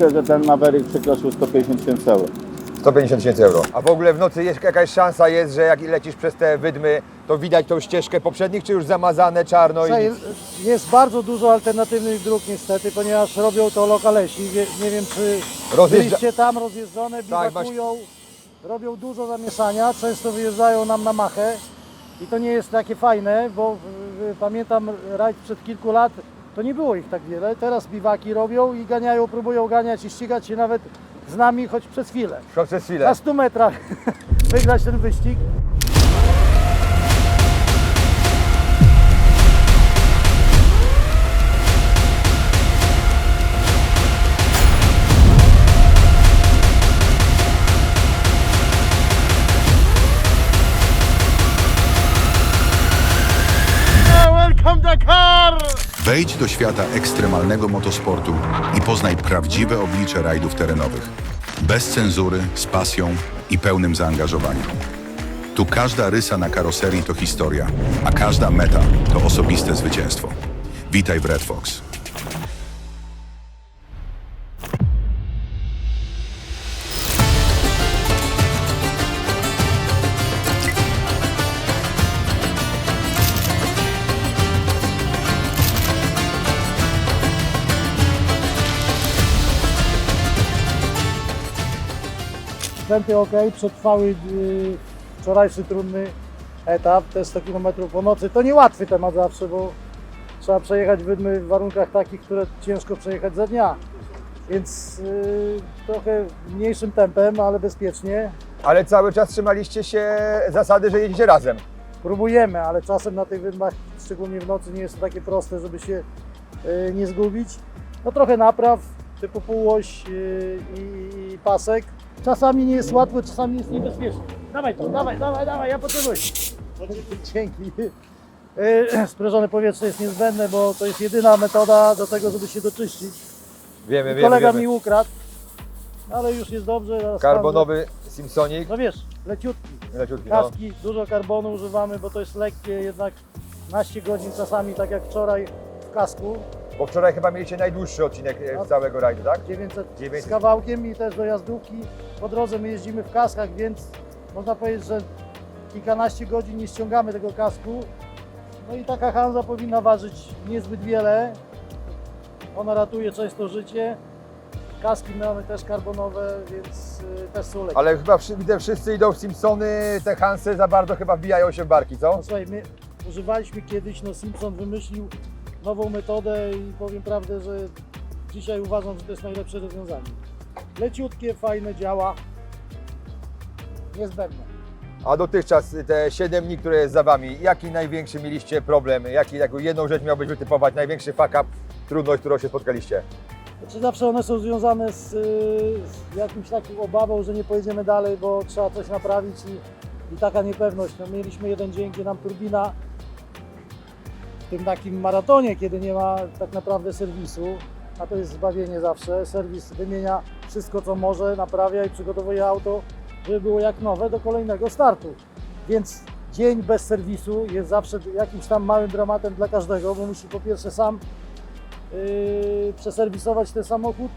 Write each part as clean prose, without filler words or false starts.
myślę, że ten Maverick przekroczył 150 000 euro. 150 000 euro. A w ogóle w nocy jest jakaś szansa jest, że jak lecisz przez te wydmy, to widać tą ścieżkę poprzednich, czy już zamazane czarno? Słuchaj, jest bardzo dużo alternatywnych dróg niestety, ponieważ robią to lokalesi. Nie wiem, czy byliście tam rozjeżdżone, biwakują, robią dużo zamieszania, często wyjeżdżają nam na machę i to nie jest takie fajne, bo pamiętam rajd sprzed kilku lat, to nie było ich tak wiele. Teraz biwaki robią i ganiają, próbują ganiać i ścigać się nawet z nami, choć przez chwilę. Przez chwilę. Na 100 metrach wygrać ten wyścig. Welcome Dakar! Wejdź do świata ekstremalnego motosportu i poznaj prawdziwe oblicze rajdów terenowych. Bez cenzury, z pasją i pełnym zaangażowania. Tu każda rysa na karoserii to historia, a każda meta to osobiste zwycięstwo. Witaj w Red Fox. Sprzęty ok, przetrwały wczorajszy trudny etap, te 100 km po nocy. To niełatwy temat zawsze, bo trzeba przejechać wydmy w warunkach takich, które ciężko przejechać za dnia. Więc trochę mniejszym tempem, ale bezpiecznie. Ale cały czas trzymaliście się zasady, że jedziecie razem. Próbujemy, ale czasem na tych wydmach, szczególnie w nocy, nie jest to takie proste, żeby się nie zgubić. No trochę napraw, typu półoś i pasek. Czasami nie jest łatwo, czasami jest niebezpiecznie. Dawaj to, dawaj, ja potrzebuję. Dzięki. Sprężone powietrze jest niezbędne, bo to jest jedyna metoda do tego, żeby się doczyścić. Wiemy. Kolega mi ukradł, ale już jest dobrze. Karbonowy Simpsonik. No wiesz, leciutki. Kaski, dużo karbonu używamy, bo to jest lekkie, jednak 12 godzin czasami, tak jak wczoraj w kasku. Bo wczoraj chyba mieliście najdłuższy odcinek całego rajdu, tak? 900 z kawałkiem i też dojazdówki. Po drodze my jeździmy w kaskach, więc można powiedzieć, że kilkanaście godzin nie ściągamy tego kasku. No i taka Hansa powinna ważyć niezbyt wiele. Ona ratuje często życie. Kaski mamy też karbonowe, więc też są lekkie. Ale chyba widzę, wszyscy idą w Simpsony, te Hansy za bardzo chyba wbijają się w barki, co? No słuchaj, my używaliśmy kiedyś, Simpson wymyślił nową metodę i powiem prawdę, że dzisiaj uważam, że to jest najlepsze rozwiązanie. Leciutkie, fajne, działa, niezbędne. A dotychczas te 7 dni, które jest za Wami, jaki największy mieliście problem? Jaką jedną rzecz miałbyś wytypować, największy fuck up, trudność, którą się spotkaliście? Znaczy zawsze one są związane z jakimś taką obawą, że nie pojedziemy dalej, bo trzeba coś naprawić i taka niepewność. No, mieliśmy jeden dzień, gdzie nam turbina w tym takim maratonie, kiedy nie ma tak naprawdę serwisu, a to jest zbawienie zawsze. Serwis wymienia wszystko, co może, naprawia i przygotowuje auto, żeby było jak nowe do kolejnego startu. Więc dzień bez serwisu jest zawsze jakimś tam małym dramatem dla każdego, bo musi po pierwsze sam przeserwisować ten samochód,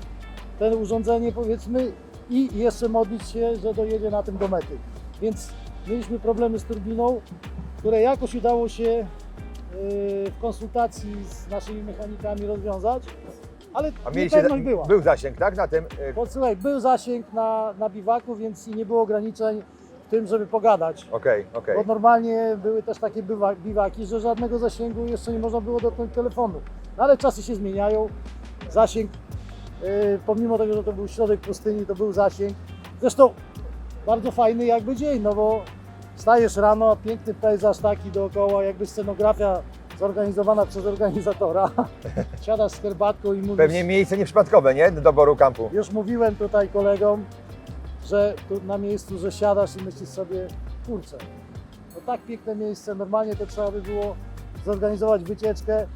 ten urządzenie powiedzmy i jeszcze modlić się, że dojedzie na tym do mety. Więc mieliśmy problemy z turbiną, które jakoś udało się w konsultacji z naszymi mechanikami rozwiązać, ale niepewność była. Był zasięg, tak? Na tym. Słuchaj, był zasięg na biwaku, więc nie było ograniczeń w tym, żeby pogadać. Okej. Bo normalnie były też takie biwaki, że żadnego zasięgu jeszcze nie można było dotknąć telefonu. No ale czasy się zmieniają, zasięg, pomimo tego, że to był środek pustyni, to był zasięg. Zresztą bardzo fajny jakby dzień, no bo wstajesz rano, a piękny pejzaż taki dookoła, jakby scenografia zorganizowana przez organizatora. Siadasz z herbatką i mówisz... Pewnie miejsce nieprzypadkowe, nie? Do doboru kampu. Już mówiłem tutaj kolegom, że tu na miejscu, że siadasz i myślisz sobie, kurczę, no tak piękne miejsce, normalnie to trzeba by było zorganizować wycieczkę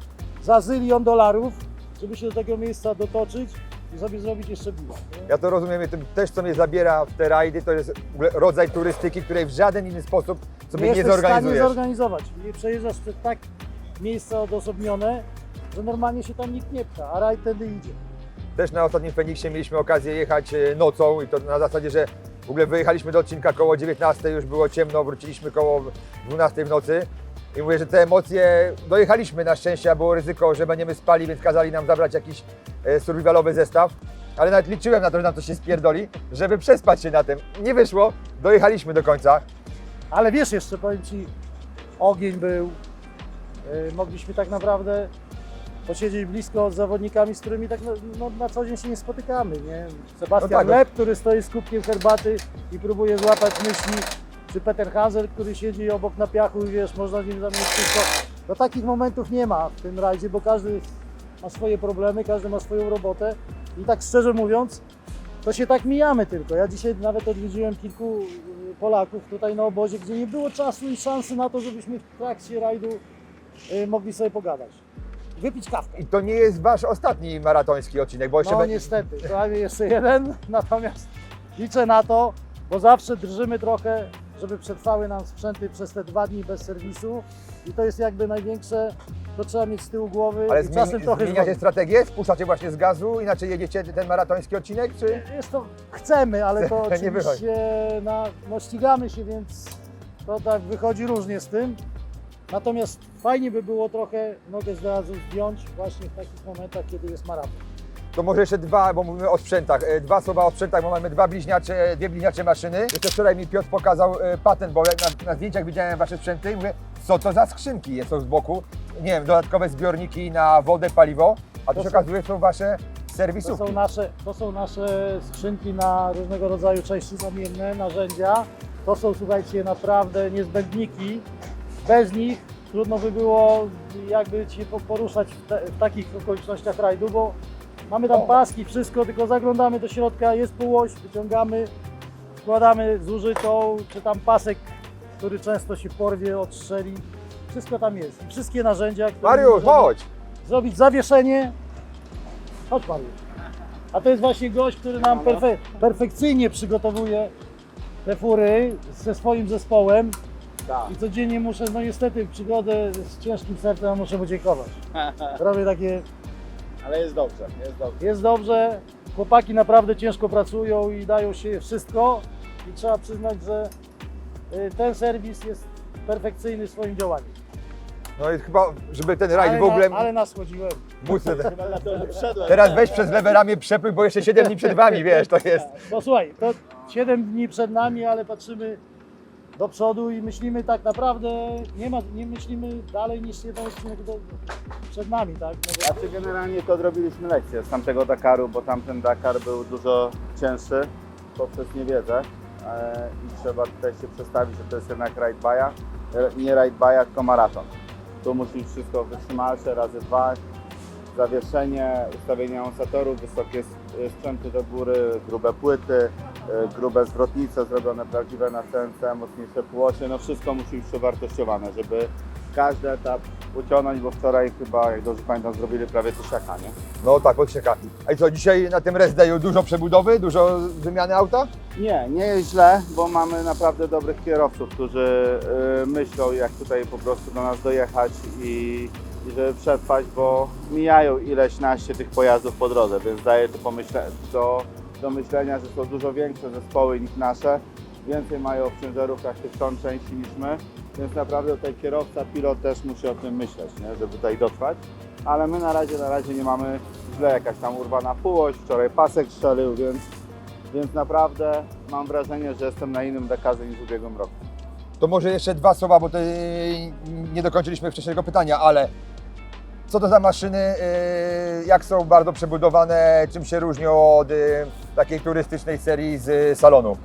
za $1 000 000, żeby się do tego miejsca dotoczyć i sobie zrobić jeszcze biwak. Ja to rozumiem, też co mnie zabiera w te rajdy, to jest w ogóle rodzaj turystyki, której w żaden inny sposób sobie nie zorganizujesz. Zorganizować. I przejeżdżasz przez tak miejsca odosobnione, że normalnie się tam nikt nie pcha, a rajd wtedy idzie. Też na ostatnim Feniksie mieliśmy okazję jechać nocą i to na zasadzie, że w ogóle wyjechaliśmy do odcinka koło 19, już było ciemno, wróciliśmy koło 12 w nocy. I mówię, że te emocje, dojechaliśmy na szczęście, a było ryzyko, że będziemy spali, więc kazali nam zabrać jakiś survivalowy zestaw. Ale nawet liczyłem na to, że nam to się spierdoli, żeby przespać się na tym. Nie wyszło, dojechaliśmy do końca. Ale wiesz, jeszcze powiem Ci, ogień był, mogliśmy tak naprawdę posiedzieć blisko z zawodnikami, z którymi tak na co dzień się nie spotykamy, nie? Sebastian No tak, Lep, który stoi z kubkiem herbaty i próbuje złapać myśli, czy Peter Hansel, który siedzi obok na piachu i wiesz, można z nim zamienić wszystko. No takich momentów nie ma w tym rajdzie, bo każdy ma swoje problemy, każdy ma swoją robotę i tak szczerze mówiąc, to się tak mijamy tylko. Ja dzisiaj nawet odwiedziłem kilku Polaków tutaj na obozie, gdzie nie było czasu i szansy na to, żebyśmy w trakcie rajdu mogli sobie pogadać. Wypić kawkę. I to nie jest wasz ostatni maratoński odcinek, bo jeszcze No będzie... niestety, prawie jeszcze jeden, natomiast liczę na to, bo zawsze drżymy trochę, żeby przetrwały nam sprzęty przez te 2 dni bez serwisu i to jest jakby największe, to trzeba mieć z tyłu głowy Ale i czasem trochę zmieniacie zwolnić. strategię? Spuszczacie właśnie z gazu, inaczej jedziecie ten maratoński odcinek, czy? Jest to, chcemy, ale to Nie wychodzi. oczywiście, no ścigamy się, więc to tak wychodzi różnie z tym. Natomiast fajnie by było trochę nogę z razu zdjąć właśnie w takich momentach, kiedy jest maraton. To może jeszcze dwa, bo mówimy o sprzętach. 2 słowa o sprzętach, bo mamy dwie bliźniacze maszyny. Jeszcze wczoraj mi Piotr pokazał patent, bo na zdjęciach widziałem wasze sprzęty i mówię, co to za skrzynki są z boku. Nie wiem, dodatkowe zbiorniki na wodę, paliwo, a to się okazuje, są wasze serwisówki. To są nasze skrzynki na różnego rodzaju części zamienne, narzędzia. To są, słuchajcie, naprawdę niezbędniki. Bez nich trudno by było jakby się poruszać w takich okolicznościach rajdu, bo mamy tam paski, wszystko, tylko zaglądamy do środka, jest półoś, wyciągamy, wkładamy zużytą, czy tam pasek, który często się porwie, odstrzeli. Wszystko tam jest. I wszystkie narzędzia, które Mariusz, możemy chodź! zrobić zawieszenie. Chodź Mariusz. A to jest właśnie gość, który nam perfekcyjnie przygotowuje te fury ze swoim zespołem. Tak. I codziennie muszę, no niestety przygodę z ciężkim sercem muszę mu dziękować. Robię takie, Ale jest dobrze, jest dobrze. jest dobrze, chłopaki naprawdę ciężko pracują i dają się wszystko i trzeba przyznać, że ten serwis jest perfekcyjny w swoim działaniu. No i chyba, żeby ten rajd w ogóle Ale nas chodziłem. móc... Chyba dlatego, że wszedłem. Teraz weź przez lewe ramię przepływ, bo jeszcze 7 dni przed wami, wiesz, to jest... No słuchaj, to 7 dni przed nami, ale patrzymy do przodu i myślimy tak naprawdę, nie myślimy dalej niż jeden odcinek przed nami, tak? No bo Znaczy generalnie to odrobiliśmy lekcję z tamtego Dakaru, bo tamten Dakar był dużo cięższy poprzez niewiedzę i trzeba tutaj się przestawić, że to jest jednak ride bike'a, nie ride bike'a, tylko maraton. Tu musisz wszystko wytrzymalsze, razy 2, zawieszenie, ustawienie amortyzatorów, wysokie sprzęty do góry, grube płyty, grube zwrotnice zrobione prawdziwe na CNC, mocniejsze półosie, no wszystko musi być przewartościowane, żeby każdy etap uciągnąć, bo wczoraj chyba, jak dobrze pamiętam, zrobili prawie tysiaka, nie? No tak, odsieka. A i co, dzisiaj na tym rest dayu dużo przebudowy, dużo wymiany auta? Nie jest źle, bo mamy naprawdę dobrych kierowców, którzy myślą, jak tutaj po prostu do nas dojechać i żeby przetrwać, bo mijają ileś naście tych pojazdów po drodze, więc daje to do myślenia, że są dużo większe zespoły niż nasze, więcej mają w ciężarówkach tych ton części niż my, więc naprawdę tutaj kierowca, pilot też musi o tym myśleć, nie? Żeby tutaj dotrwać, ale my na razie nie mamy źle, jakaś tam urwana półoś, wczoraj pasek strzelił, więc naprawdę mam wrażenie, że jestem na innym Dakarze niż w ubiegłym roku. To może jeszcze 2 słowa, bo to nie dokończyliśmy wcześniejszego pytania, ale co to za maszyny, jak są bardzo przebudowane, czym się różnią od takiej turystycznej serii z salonu?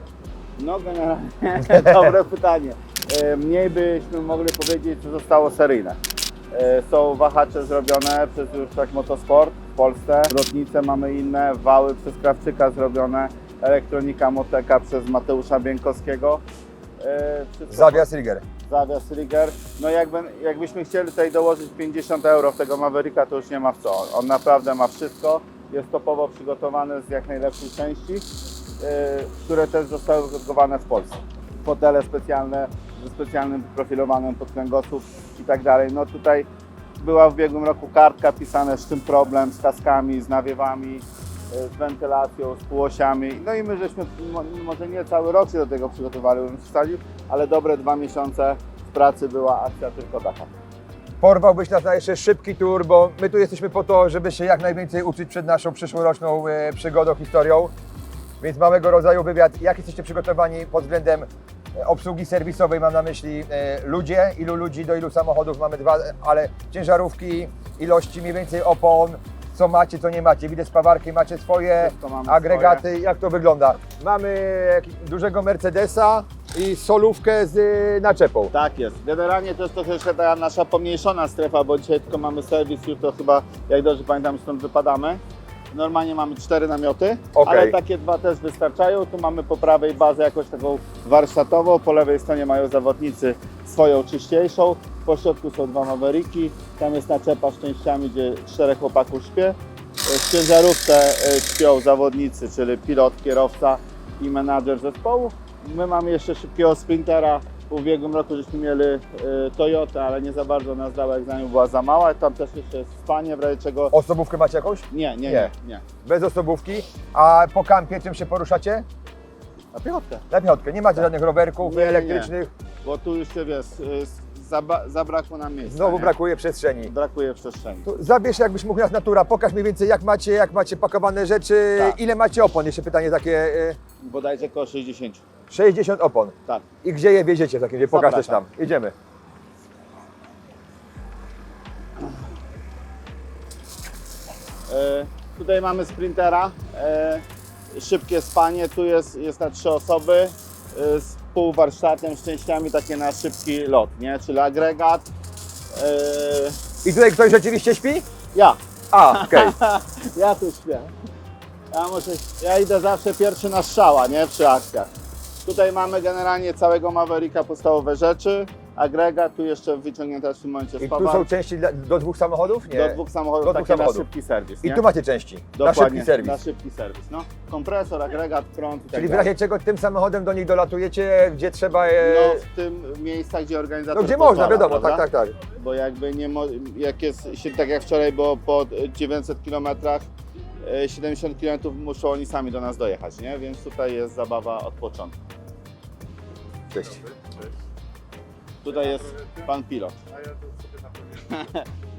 No generalnie dobre pytanie. Mniej byśmy mogli powiedzieć, co zostało seryjne. Są wahacze zrobione przez już tak Motosport w Polsce, zwrotnice mamy inne, wały przez Krawczyka zrobione, elektronika Moteka przez Mateusza Bieńkowskiego. Zawias Rigger. Zawias Rigger. No jakbyśmy chcieli tutaj dołożyć 50 euro w tego Mavericka, to już nie ma w co. On naprawdę ma wszystko, jest topowo przygotowany z jak najlepszej części, które też zostały wyprodukowane w Polsce. Fotele specjalne, ze specjalnym profilowanym pod kręgosłup i tak dalej. No tutaj była w ubiegłym roku kartka pisane, z czym problem, z kaskami, z nawiewami. z wentylacją, z półosiami. No i my żeśmy może nie cały rok się do tego przygotowali, bym wsadził, ale dobre 2 miesiące w pracy była akcja tylko taka. Porwałbyś nas na jeszcze szybki tour, bo my tu jesteśmy po to, żeby się jak najwięcej uczyć przed naszą przyszłoroczną przygodą, historią. Więc małego rodzaju wywiad. Jak jesteście przygotowani pod względem obsługi serwisowej? Mam na myśli ludzie, ilu ludzi do ilu samochodów mamy 2, ale ciężarówki, ilości mniej więcej opon, co macie, co nie macie. Widzę spawarki, macie swoje, Wszystko mamy agregaty. Jak to wygląda? Mamy dużego Mercedesa i solówkę z naczepą. Tak jest. Generalnie to jest troszeczkę taka nasza pomniejszona strefa, bo dzisiaj tylko mamy serwis, jutro chyba, jak dobrze pamiętam, stąd wypadamy. Normalnie mamy 4 namioty, Okej. ale takie 2 też wystarczają. Tu mamy po prawej bazę jakąś taką warsztatową, po lewej stronie mają zawodnicy swoją czyściejszą. Po środku są 2 Mavericki, tam jest naczepa z częściami, gdzie 4 chłopaków śpi. W ciężarówce śpią zawodnicy, czyli pilot, kierowca i menadżer zespołu. My mamy jeszcze szybkiego sprintera. W ubiegłym roku żeśmy mieli Toyotę, ale nie za bardzo nas dała egzamin, była za mała. Tam też jeszcze jest spanie, w razie czego... Osobówkę macie jakąś? Nie. Bez osobówki. A po kampie czym się poruszacie? Na piechotkę. Na piechotkę. Nie macie żadnych rowerków Nie. elektrycznych. Bo tu już się wiesz, zabrakło nam miejsca. Znowu nie? brakuje przestrzeni. Brakuje przestrzeni. To zabierz, jakbyś mógł nas natura, pokaż mniej więcej jak macie pakowane rzeczy, Tak. ile macie opon, jeszcze pytanie takie, Bodajże około 60. 60 opon. Tak. I gdzie je wieziecie w takim razie? Pokaż też Zapraszam. nam, jedziemy. Tutaj mamy sprintera, szybkie spanie, tu jest na 3 osoby, z półwarsztatem, z częściami takie na szybki lot, nie? Czyli agregat. I tutaj ktoś rzeczywiście śpi? Ja. A, okej. Ja tu śpię. Ja idę zawsze pierwszy na strzała, nie? Przy akcjach. Tutaj mamy generalnie całego Mavericka, podstawowe rzeczy, agregat, tu jeszcze wyciągnięta w tym momencie I tu spawarka. są części do 2 samochodów? Nie. Do 2 samochodów, Do 2 takie samochodów. na szybki serwis, I nie? tu macie części, na Dokładnie, szybki serwis. Na szybki serwis, no. Kompresor, agregat, prąd i tak Czyli w dalej. razie czego tym samochodem do nich dolatujecie, gdzie trzeba No w tym miejscach, gdzie organizator no gdzie można, pozwala, wiadomo, prawda? tak. Bo jakby nie jak jest, tak jak wczoraj było po 900 km, 70 km muszą oni sami do nas dojechać, nie? Więc tutaj jest zabawa od początku. Cześć. Tutaj jest pan pilot.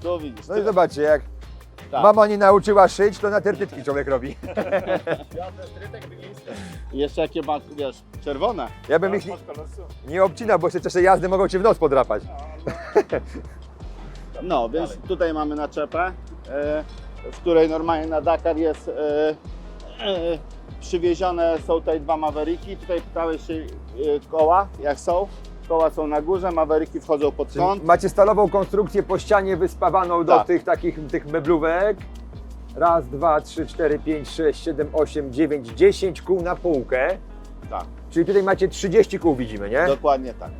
Tu widzisz. No i zobaczcie, jak Tak. mama nie nauczyła szyć, to na tertytki człowiek robi. I jeszcze jakie ma, wiesz, czerwone. Ja bym ich nie obcinał, bo jeszcze czasie jazdy mogą Cię w nos podrapać. No, więc tutaj mamy naczepę, w której normalnie na Dakar jest przywiezione, są tutaj 2 Mavericki. Tutaj pytałeś się koła, jak są. Koła są na górze, Mavericki wchodzą pod Czyli kąt. macie stalową konstrukcję po ścianie wyspawaną do Tak. tych meblówek. Raz, 2, 3, 4, 5, 6, 7, 8, 9, 10 kół na półkę. Tak, Czyli tutaj macie 30 kół, widzimy, nie? dokładnie tak.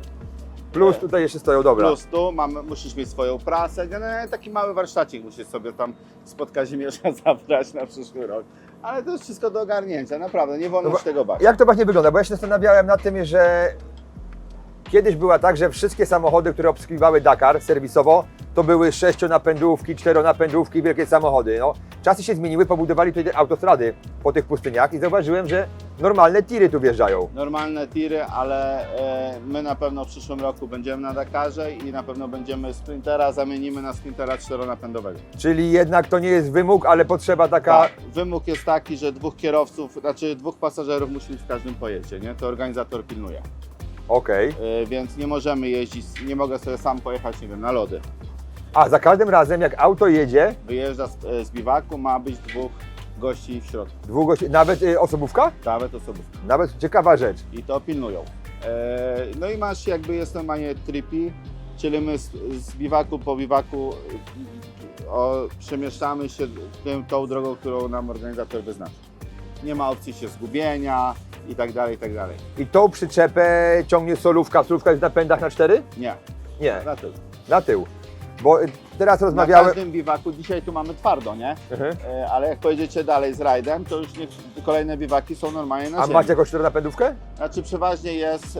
Plus tutaj jeszcze stoją, dobra. Plus tu musisz mieć swoją prasę, generalnie taki mały warsztacik musisz sobie tam spod Kazimierza zabrać na przyszły rok. Ale to jest wszystko do ogarnięcia, naprawdę, nie wolno No się tego bać. Jak to właśnie wygląda? Bo ja się zastanawiałem nad tym, że kiedyś była tak, że wszystkie samochody, które obsługiwały Dakar serwisowo, to były 6-napędówki, 4-napędówki, wielkie samochody. No, czasy się zmieniły, pobudowali tutaj autostrady po tych pustyniach i zauważyłem, że normalne tiry tu wjeżdżają. Normalne tiry, ale my na pewno w przyszłym roku będziemy na Dakarze i na pewno będziemy sprintera, zamienimy na sprintera 4-napędowego. Czyli jednak to nie jest wymóg, ale potrzeba taka... Tak, wymóg jest taki, że 2 kierowców, znaczy 2 pasażerów musi być w każdym pojeździe, nie? To organizator pilnuje. Okej. Więc nie możemy jeździć, nie mogę sobie sam pojechać, nie wiem, na lody. A za każdym razem, jak auto jedzie, Wyjeżdża z biwaku, ma być 2 gości w środku, nawet osobówka? nawet osobówka. Nawet ciekawa rzecz. I to pilnują. No i masz jakby, jest normalnie tripi, czyli my z biwaku po biwaku przemieszczamy się tą drogą, którą nam organizator wyznaczy. Nie ma opcji się zgubienia i tak dalej, i tak dalej. I tą przyczepę ciągnie solówka. Solówka jest w napędach na 4? Nie, Nie, na tył. na tył. Bo teraz Na rozmawiałem... każdym biwaku, dzisiaj tu mamy twardo, nie? Ale jak pojedziecie dalej z rajdem, to już kolejne biwaki są normalnie na A ziemi. macie jakąś 4-napędówkę? Znaczy przeważnie jest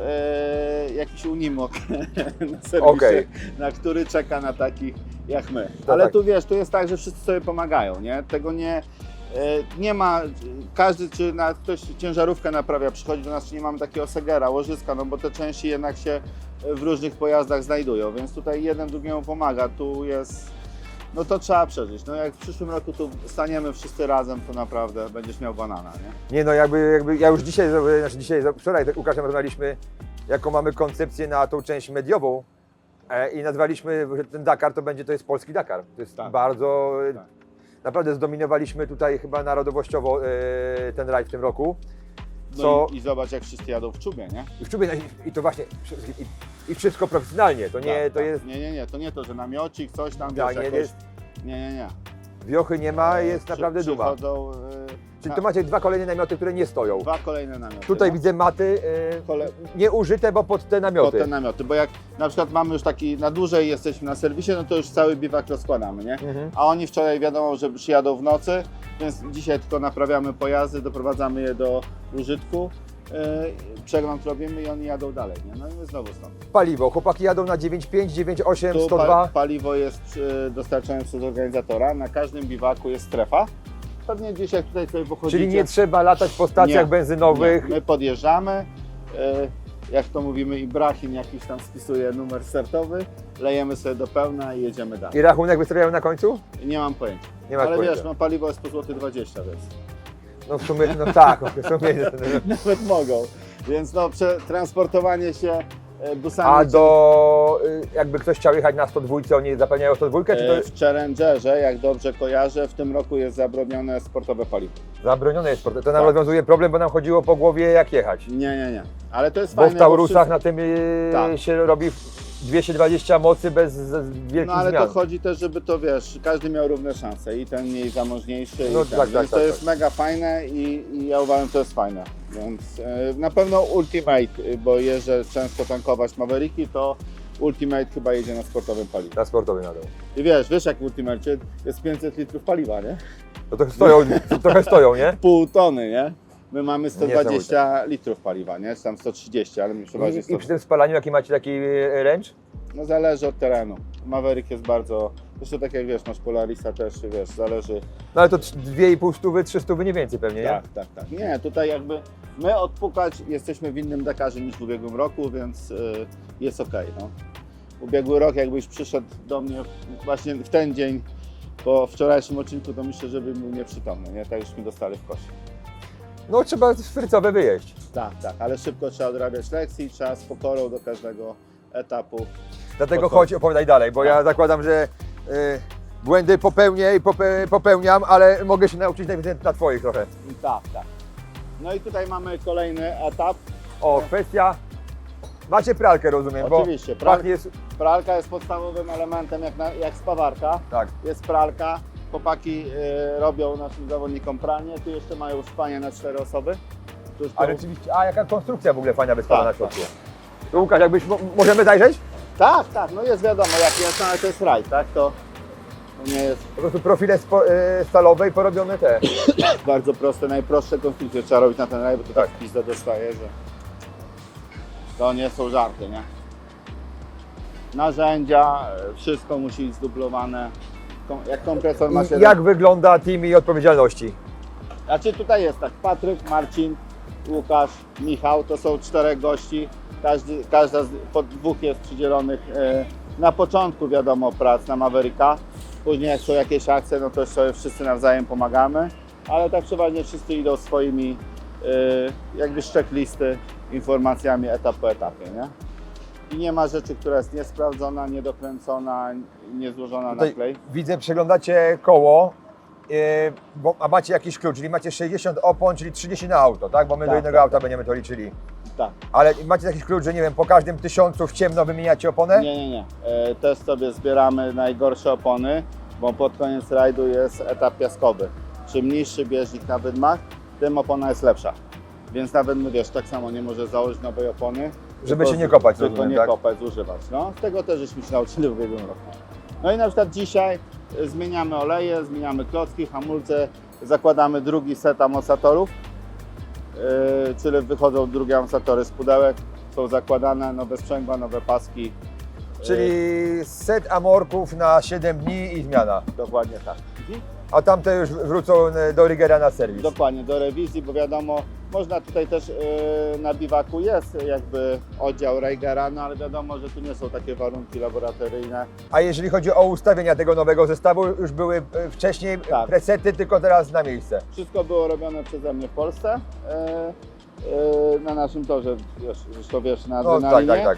jakiś unimog na serwisie, Okej. na który czeka na takich jak my. To Ale tak. tu wiesz, tu jest tak, że wszyscy sobie pomagają, nie? Tego nie... Nie ma, każdy, czy nawet ktoś ciężarówkę naprawia, przychodzi do nas, czy nie mamy takiego segera, łożyska, no bo te części jednak się w różnych pojazdach znajdują, więc tutaj jeden drugiemu pomaga, tu jest, no to trzeba przeżyć. No jak w przyszłym roku tu staniemy wszyscy razem, to naprawdę będziesz miał banana, nie? Nie no, jakby ja już dzisiaj, wczoraj z Łukaszem rozmawialiśmy, jaką mamy koncepcję na tą część mediową i nazwaliśmy, że ten Dakar to jest polski Dakar. To jest Tak. bardzo, Tak. naprawdę zdominowaliśmy tutaj chyba narodowościowo ten rajd w tym roku. No Co, i zobacz, jak wszyscy jadą w czubie, nie? i w czubie, i to właśnie, i wszystko profesjonalnie, to nie, Tak, to tak. jest, Nie, to nie to, że namiocik, coś tam, tak, wiesz, nie jakoś... jest, Nie. wiochy nie ma, jest naprawdę duma. Przychodzą, Czyli tu macie dwa kolejne namioty, które nie stoją. dwa kolejne namioty. Tutaj no. widzę maty nieużyte, bo pod te namioty. Pod te namioty, bo jak na przykład mamy już taki, na dłużej jesteśmy na serwisie, no to już cały biwak rozkładamy, nie? Mhm. A oni wczoraj wiadomo, że przyjadą w nocy, więc dzisiaj tylko naprawiamy pojazdy, doprowadzamy je do użytku, przegląd robimy i oni jadą dalej, nie? No i my znowu stąd. Paliwo, chłopaki jadą na 9,5, 9,8, Tu 102. paliwo jest dostarczane przez organizatora, na każdym biwaku jest strefa. Pewnie gdzieś jak tutaj sobie pochodzicie. Czyli nie trzeba latać po stacjach Nie, benzynowych. Nie. My podjeżdżamy, jak to mówimy, Ibrahim jakiś tam spisuje numer startowy, lejemy sobie do pełna i jedziemy dalej. I rachunek wystawiają na końcu? Nie mam pojęcia. Nie masz Ale pojęcia. wiesz, no paliwo jest po złoty 20, więc No w sumie, no tak, w sumie. nawet mogą. Więc no, transportowanie się busami. A do, jakby ktoś chciał jechać na 102, oni zapewniają 102, czy to w Challengerze, jak dobrze kojarzę, w tym roku jest zabronione sportowe paliwo. zabronione jest sport? To nam Tak. rozwiązuje problem, bo nam chodziło po głowie jak jechać. Nie. Ale to jest Bo fajne. w Taurusach na wszyscy- tym Tak. się robi 220 mocy bez wielkich No ale zmian. to chodzi też, żeby to, wiesz, każdy miał równe szanse i ten mniej zamożniejszy No i ten, tak, więc tak, to tak, jest tak. mega fajne i ja uważam, że to jest fajne, więc na pewno Ultimate, bo jeżdżę często tankować Mavericki, to Ultimate chyba jedzie na sportowym paliwie. Na sportowy nadal. I wiesz jak w Ultimate jest 500 litrów paliwa, nie? To trochę stoją, nie? Pół tony, nie? My mamy 120 litrów paliwa, nie? Czy tam 130, ale mi przeważnie I przy tym spalaniu jaki macie taki range? No zależy od terenu. Maverick jest bardzo, zresztą tak jak wiesz, masz Polarisa też, wiesz, zależy. No ale to 2,5 stówy, 3 stówy nie więcej pewnie, nie? Tak. Nie, tutaj jakby my odpukać jesteśmy w innym Dakarze niż w ubiegłym roku, więc jest okej, no. Ubiegły rok jakbyś przyszedł do mnie właśnie w ten dzień po wczorajszym odcinku, to myślę, że bym był nieprzytomny, nie? Tak żeśmy dostali w kosie. No trzeba frycowe wyjeść. Tak, ale szybko trzeba odrabiać lekcji, trzeba z pokorą do każdego etapu. Dlatego Podchodzi. chodź, opowiadaj dalej, bo ja zakładam, że błędy popełnię i popełniam, ale mogę się nauczyć najpierw na Twoich trochę. Tak. No i tutaj mamy kolejny etap. O, kwestia... Macie pralkę, rozumiem, Oczywiście, bo pachnie... pralka jest podstawowym elementem jak spawarka. Tak. Jest pralka, chłopaki robią naszym zawodnikom pranie, tu jeszcze mają spanie na 4 osoby. Tu już Ale po- rzeczywiście, a jaka konstrukcja w ogóle fajna wystawa Tak, na środku. To Łukasz, jakbyś, możemy zajrzeć? Tak, no jest wiadomo jak jest, ale to jest rajd, tak? To nie jest Po prostu profile stalowe i porobione te. bardzo proste, najprostsze konstrukcje trzeba robić na ten rajd, bo to tak w pizdę dostaje, że to nie są żarty, nie? Narzędzia, wszystko musi być zdublowane. Jak kompresor ma się... I jak wygląda team i odpowiedzialności? Znaczy tutaj jest tak, Patryk, Marcin, Łukasz, Michał, to są 4 gości, każda po 2 jest przydzielonych na początku wiadomo prac na Mavericka, później jak są jakieś akcje, no to już sobie wszyscy nawzajem pomagamy, ale tak przeważnie wszyscy idą swoimi jakby z checklisty, informacjami etap po etapie, nie? I nie ma rzeczy, która jest niesprawdzona, niedokręcona, niezłożona na Tutaj klej. widzę, przeglądacie koło, a macie jakiś klucz, czyli macie 60 opon, czyli 30 na auto, tak? Bo my do Tak, jednego tak, auta będziemy to liczyli. Tak. Ale macie jakiś klucz, że nie wiem, po każdym 1000 w ciemno wymieniacie oponę? Nie. Też sobie zbieramy najgorsze opony, bo pod koniec rajdu jest etap piaskowy. Czym niższy bieżnik na wydmach, tym opona jest lepsza. Więc nawet, no wiesz, tak samo nie może założyć nowej opony. Żeby tylko się nie kopać, Tylko rozumiem, nie tak? kopać, zużywać. No, z tego też żeśmy się nauczyli w ubiegłym roku. No i na przykład dzisiaj zmieniamy oleje, zmieniamy klocki, hamulce, zakładamy drugi set amortyzatorów, czyli wychodzą drugie amortyzatory z pudełek, są zakładane nowe sprzęgła, nowe paski. Czyli set amorków na 7 dni i zmiana. Dokładnie tak. a tamte już wrócą do Rigera na serwis. Dokładnie, do rewizji, bo wiadomo, można tutaj też na biwaku jest jakby oddział Reigera, no ale wiadomo, że tu nie są takie warunki laboratoryjne. A jeżeli chodzi o ustawienia tego nowego zestawu, już były wcześniej Tak. presety, tylko teraz na miejsce. Wszystko było robione przeze mnie w Polsce, na naszym torze, zresztą wiesz, na No tak, Adrenalinie. tak, tak.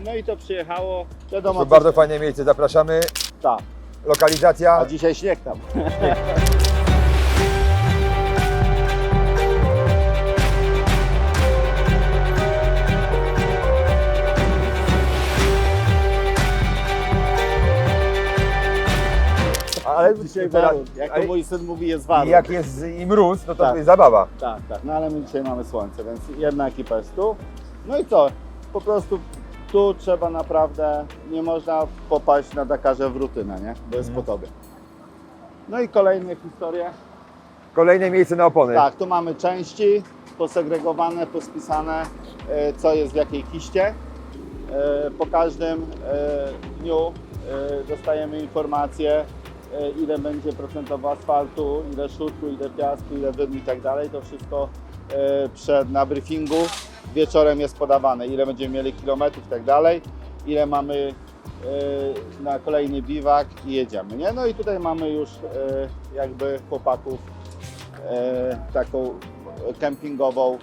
No i to przyjechało, To wiadomo, bardzo fajne miejsce, zapraszamy. tak, Lokalizacja. a dzisiaj śnieg tam. Ale Dzisiaj teraz- warun, jak to ale mój syn mówi, jest warun. jak jest i mróz, no to Tak. jest zabawa. Tak, tak, no ale my dzisiaj mamy słońce, więc jedna ekipa jest tu. No i co, po prostu tu trzeba naprawdę, nie można popaść na Dakarze w rutynę, nie? Bo jest po tobie. No i kolejne historie. Kolejne miejsce na opony. Tak, tu mamy części posegregowane, pospisane, co jest w jakiej kiście. Po każdym dniu dostajemy informację, ile będzie procentowo asfaltu, ile szutru, ile piasku, ile wydm i tak dalej. To wszystko na briefingu wieczorem jest podawane, ile będziemy mieli kilometrów i tak dalej, ile mamy na kolejny biwak i jedziemy, nie? No i tutaj mamy już jakby chłopaków taką kempingową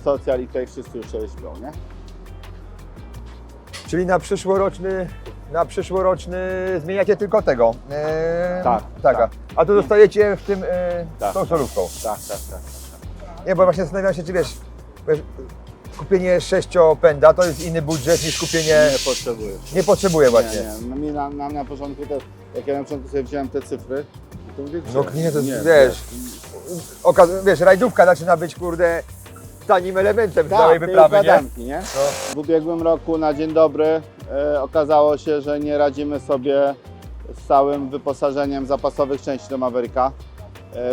socjal i tutaj wszyscy już sobie śpią, nie? Czyli na przyszłoroczny zmieniacie tylko tego. Tak, tak. tak. A tu dostajecie w tym Tak. tą solówką. Tak, tak, tak. Nie, bo właśnie zastanawiam się, czy wiesz, kupienie 6-pęda to jest inny budżet niż kupienie. Nie potrzebujesz. Nie potrzebuję właśnie. Nie. No mi na początku też, jak ja na początku sobie wziąłem te cyfry, to mówię, No gdzie? nie, to jest, wiesz, wiesz, rajdówka zaczyna być, kurde, tanim elementem Tak, całej tej wyprawy, nie? układanki, nie? W ubiegłym roku na dzień dobry okazało się, że nie radzimy sobie z całym wyposażeniem zapasowych części do Mavericka.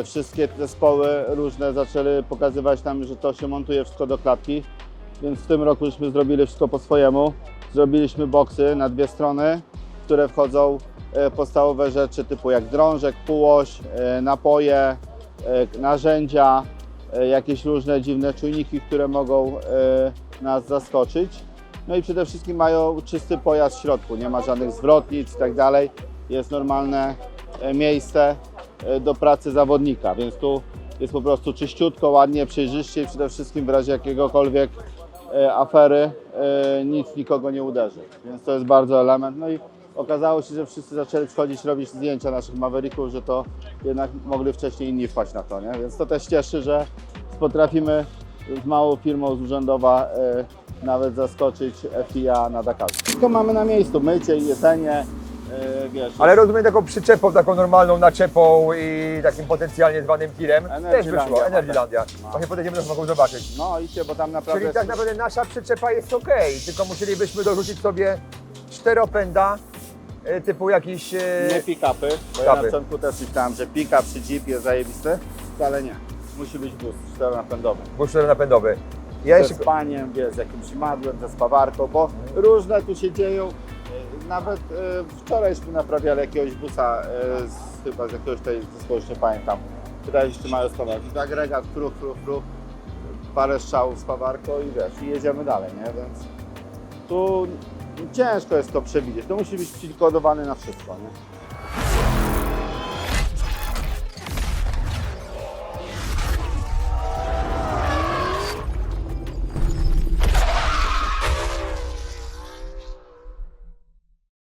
Wszystkie zespoły różne zaczęły pokazywać nam, że to się montuje wszystko do klatki, więc w tym roku żeśmy zrobili wszystko po swojemu. Zrobiliśmy boksy na dwie strony, w które wchodzą podstawowe rzeczy typu jak drążek, półoś, napoje, narzędzia, jakieś różne dziwne czujniki, które mogą nas zaskoczyć. No i przede wszystkim mają czysty pojazd w środku, nie ma żadnych zwrotnic i tak dalej. Jest normalne miejsce do pracy zawodnika, więc tu jest po prostu czyściutko, ładnie, przejrzyście i przede wszystkim w razie jakiegokolwiek afery nic nikogo nie uderzy, więc to jest bardzo element. No i okazało się, że wszyscy zaczęli przychodzić, robić zdjęcia naszych Mavericków, że to jednak mogli wcześniej inni wpaść na to, nie? Więc to też cieszy, że potrafimy z małą firmą z urzędowa nawet zaskoczyć FIA na Dakarze. Wszystko mamy na miejscu, mycie i jedzenie, wiesz. Ale rozumiem taką przyczepą, taką normalną naczepą i takim potencjalnie zwanym tirem. Też Energylandia, wyszło, tak. Energylandia. No. Właśnie podejdziemy, to mogą zobaczyć. No idźcie, bo tam naprawdę Czyli tak naprawdę nasza przyczepa jest ok, tylko musielibyśmy dorzucić sobie 4-pęda, typu jakiś... nie pick-upy, bo ja na Pick-upy. początku też myślałem, że pick-up czy jeep jest zajebisty, wcale nie. Musi być bus 4-napędowy. Booster napędowy. Ja Ze jeszcze... spaniem, wiesz, z jakimś madłem, ze spawarką, bo różne tu się dzieją. Nawet wczorajśmy naprawiali jakiegoś busa, chyba z jakiegoś tutaj zespołu, już nie pamiętam. Pytałeś, czy mają spawarkę. Tak, agregat, fruch, parę strzałów z spawarką i wiesz, i jedziemy dalej, nie? Więc tu ciężko jest to przewidzieć. To musi być przykodowany na wszystko, nie?